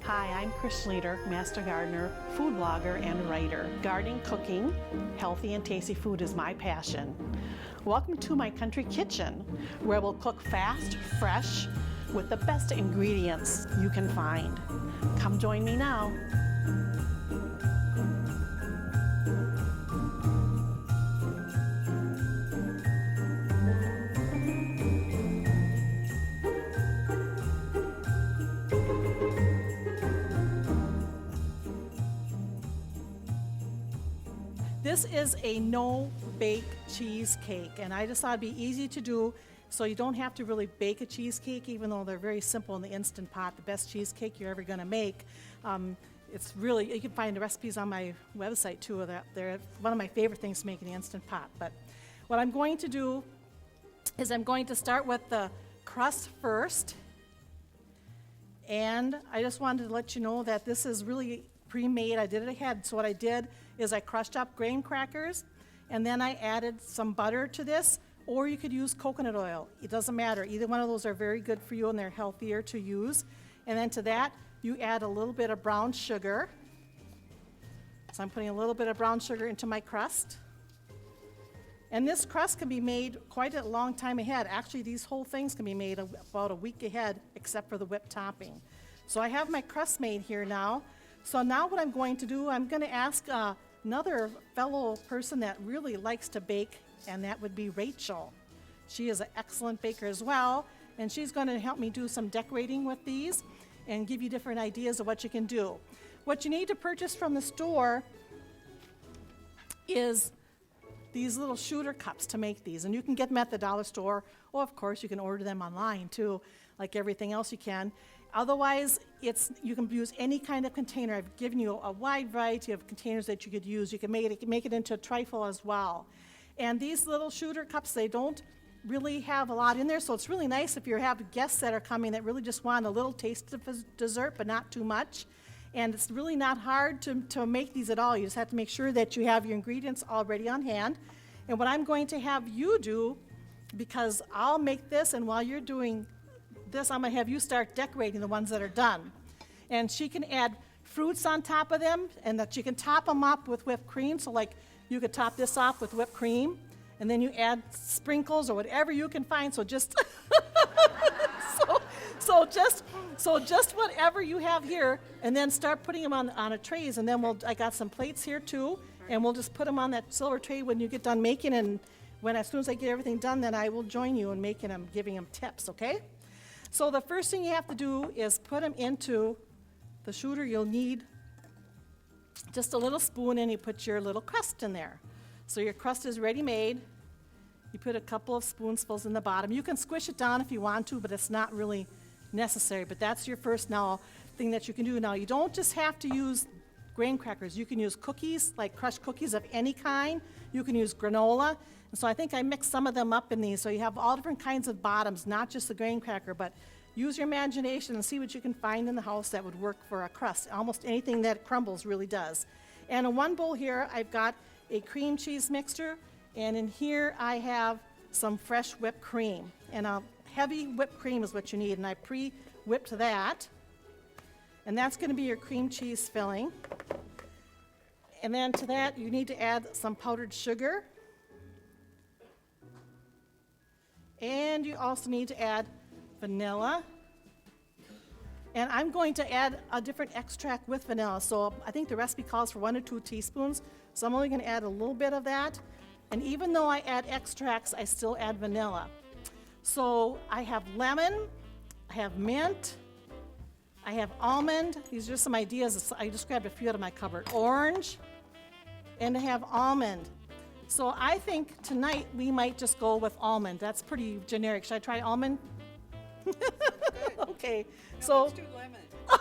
Hi, I'm Chris Schleter, Master Gardener, food blogger, and writer. Gardening, cooking, healthy and tasty food is my passion. Welcome to my country kitchen, where we'll cook fast, fresh, with the best ingredients you can find. Come join me now. This is a no-bake cheesecake, and I just thought it'd be easy to do, so you don't have to really bake a cheesecake, even though they're very simple in the Instant Pot, the best cheesecake you're ever going to make. It's really, you can find the recipes on my website too. They're one of my favorite things to make in the Instant Pot. But what I'm going to do is I'm going to start with the crust first, and I just wanted to let you know that this is really pre-made. I did it ahead. So what I did is I crushed up graham crackers, and then I added some butter to this, or you could use coconut oil. It doesn't matter. Either one of those are very good for you, and they're healthier to use. And then to that, you add a little bit of brown sugar. So I'm putting a little bit of brown sugar into my crust. And this crust can be made quite a long time ahead. Actually, these whole things can be made about a week ahead, except for the whipped topping. So I have my crust made here now. So now what I'm going to do, I'm going to ask another fellow person that really likes to bake, and that would be Rachel. She is an excellent baker as well, and she's going to help me do some decorating with these and give you different ideas of what you can do. What you need to purchase from the store is these little shooter cups to make these, and you can get them at the dollar store, or of course you can order them online too, like everything else you can. Otherwise, you can use any kind of container. I've given you a wide variety of containers that you could use. You can make it into a trifle as well. And these little shooter cups, they don't really have a lot in there, so it's really nice if you have guests that are coming that really just want a little taste of dessert, but not too much. And it's really not hard to make these at all. You just have to make sure that you have your ingredients already on hand. And what I'm going to have you do, because I'll make this, and while you're doing this, I'm going to have you start decorating the ones that are done. And she can add fruits on top of them, and that you can top them up with whipped cream. So like you could top this off with whipped cream, and then you add sprinkles or whatever you can find. So just so just whatever you have here, and then start putting them on a trays. And then I got some plates here too, and we'll just put them on that silver tray when you get done making. And as soon as I get everything done, then I will join you in making them, giving them tips. Okay? So the first thing you have to do is put them into the shooter. You'll need just a little spoon, and you put your little crust in there. So your crust is ready made. You put a couple of spoonfuls in the bottom. You can squish it down if you want to, but it's not really necessary. But that's your first thing that you can do. Now, you don't just have to use graham crackers. You can use cookies, like crushed cookies of any kind. You can use granola. And so I think I mixed some of them up in these. So you have all different kinds of bottoms, not just the graham cracker, but use your imagination and see what you can find in the house that would work for a crust. Almost anything that crumbles really does. And in one bowl here, I've got a cream cheese mixture, and in here I have some fresh whipped cream. And a heavy whipped cream is what you need, and I pre-whipped that. And that's going to be your cream cheese filling. And then to that, you need to add some powdered sugar. And you also need to add vanilla. And I'm going to add a different extract with vanilla. So I think the recipe calls for 1 or 2 teaspoons. So I'm only going to add a little bit of that. And even though I add extracts, I still add vanilla. So I have lemon, I have mint, I have almond. These are just some ideas. I just grabbed a few out of my cupboard. Orange, and I have almond. So I think tonight we might just go with almond. That's pretty generic. Should I try almond? Okay. No, So let's do lemon.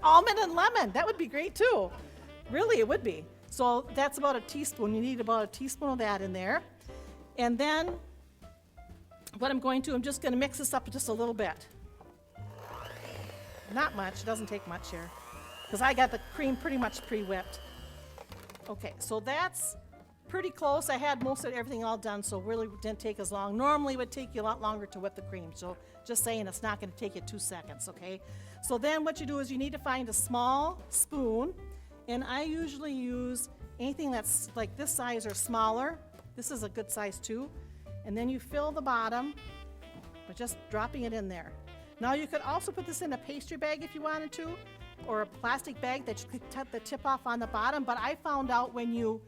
almond and lemon. That would be great too. Really, it would be. So that's about a teaspoon. You need about a teaspoon of that in there. And then what I'm just going to mix this up just a little bit. Not much. It doesn't take much here, because I got the cream pretty much pre-whipped. Okay, so that's pretty close. I had most of everything all done, so really didn't take as long. Normally it would take you a lot longer to whip the cream, so just saying it's not going to take you 2 seconds, okay? So then what you do is you need to find a small spoon, and I usually use anything that's like this size or smaller. This is a good size too. And then you fill the bottom by just dropping it in there. Now you could also put this in a pastry bag if you wanted to, or a plastic bag that you could cut the tip off on the bottom, but I found out when you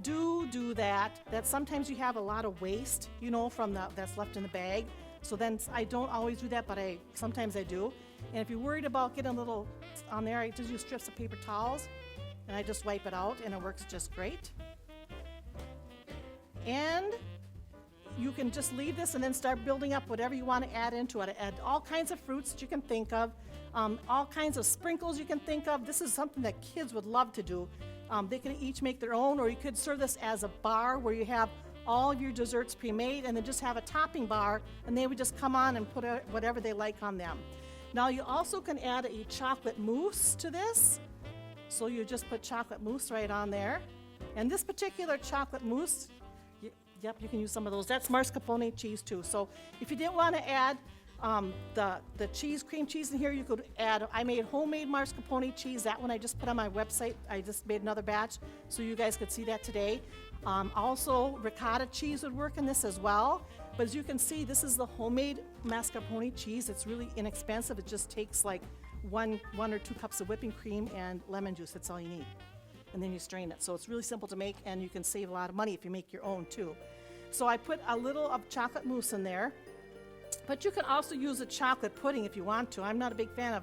do that sometimes you have a lot of waste, you know, from that's left in the bag. So then I don't always do that, but sometimes I do. And if you're worried about getting a little on there, I just use strips of paper towels and I just wipe it out and it works just great. And you can just leave this and then start building up whatever you want to add into it. Add all kinds of fruits that you can think of, all kinds of sprinkles you can think of. This is something that kids would love to do. They can each make their own, or you could serve this as a bar where you have all of your desserts pre-made and then just have a topping bar, and they would just come on and put whatever they like on them. Now you also can add a chocolate mousse to this. So you just put chocolate mousse right on there. And this particular chocolate mousse, yep, you can use some of those. That's mascarpone cheese too. So if you didn't want to add the cheese, cream cheese in here, you could add, I made homemade mascarpone cheese. That one I just put on my website. I just made another batch so you guys could see that today. Also, ricotta cheese would work in this as well. But as you can see, this is the homemade mascarpone cheese. It's really inexpensive. It just takes like one or 2 cups of whipping cream and lemon juice. That's all you need. And then you strain it. So it's really simple to make, and you can save a lot of money if you make your own too. So I put a little of chocolate mousse in there, but you can also use a chocolate pudding if you want to. I'm not a big fan of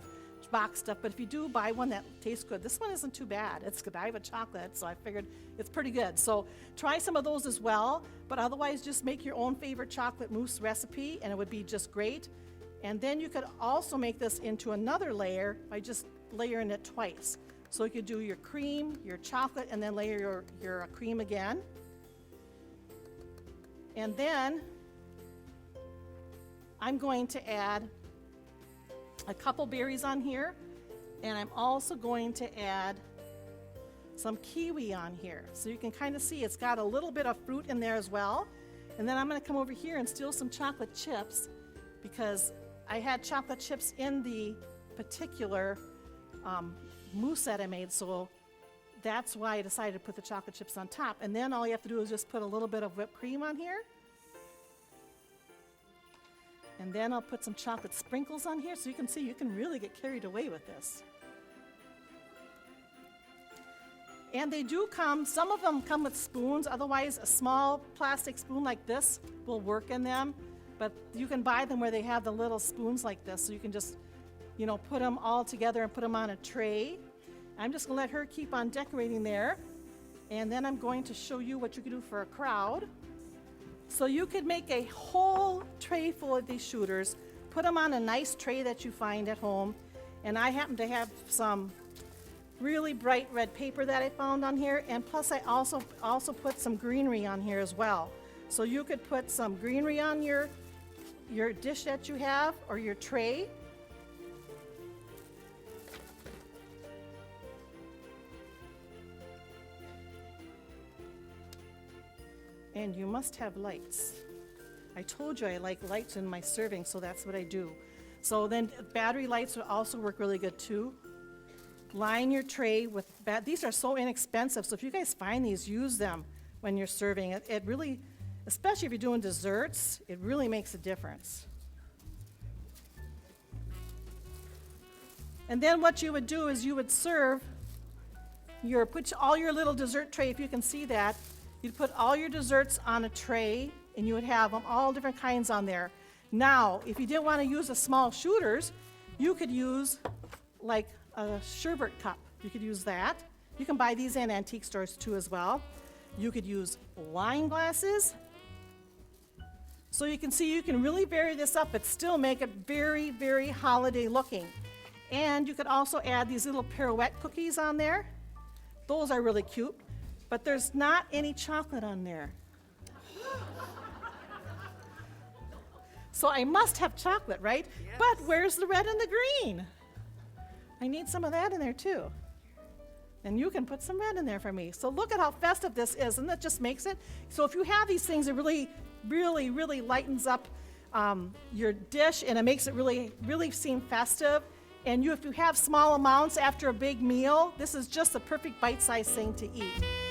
box stuff, but if you do buy one that tastes good, this one isn't too bad. It's Godiva chocolate, so I figured it's pretty good. So try some of those as well, but otherwise just make your own favorite chocolate mousse recipe, and it would be just great. And then you could also make this into another layer by just layering it twice. So you could do your cream, your chocolate, and then layer your cream again. And then I'm going to add a couple berries on here, and I'm also going to add some kiwi on here. So you can kind of see it's got a little bit of fruit in there as well. And then I'm going to come over here and steal some chocolate chips, because I had chocolate chips in the particular mousse that I made, so that's why I decided to put the chocolate chips on top. And then all you have to do is just put a little bit of whipped cream on here. And then I'll put some chocolate sprinkles on here, so you can see you can really get carried away with this. And they do come, some of them come with spoons, otherwise a small plastic spoon like this will work in them. But you can buy them where they have the little spoons like this, so you can just, put them all together and put them on a tray. I'm just going to let her keep on decorating there. And then I'm going to show you what you can do for a crowd. So you could make a whole tray full of these shooters, put them on a nice tray that you find at home. And I happen to have some really bright red paper that I found on here. And plus I also put some greenery on here as well. So you could put some greenery on your dish that you have, or your tray. And you must have lights. I told you I like lights in my serving, so that's what I do. So then battery lights would also work really good too. Line your tray with, these are so inexpensive, so if you guys find these, use them when you're serving. It really, especially if you're doing desserts, it really makes a difference. And then what you would do is you would serve put all your little dessert tray, if you can see that, you'd put all your desserts on a tray, and you would have them all different kinds on there. Now, if you didn't want to use the small shooters, you could use like a sherbet cup. You could use that. You can buy these in antique stores too as well. You could use wine glasses. So you can see you can really vary this up, but still make it very, very holiday looking. And you could also add these little pirouette cookies on there. Those are really cute, but there's not any chocolate on there. So I must have chocolate, right? Yes. But where's the red and the green? I need some of that in there too. And you can put some red in there for me. So look at how festive this is, and that just makes it. So if you have these things, it really, really, really lightens up your dish, and it makes it really, really seem festive. And if you have small amounts after a big meal, this is just a perfect bite-sized thing to eat.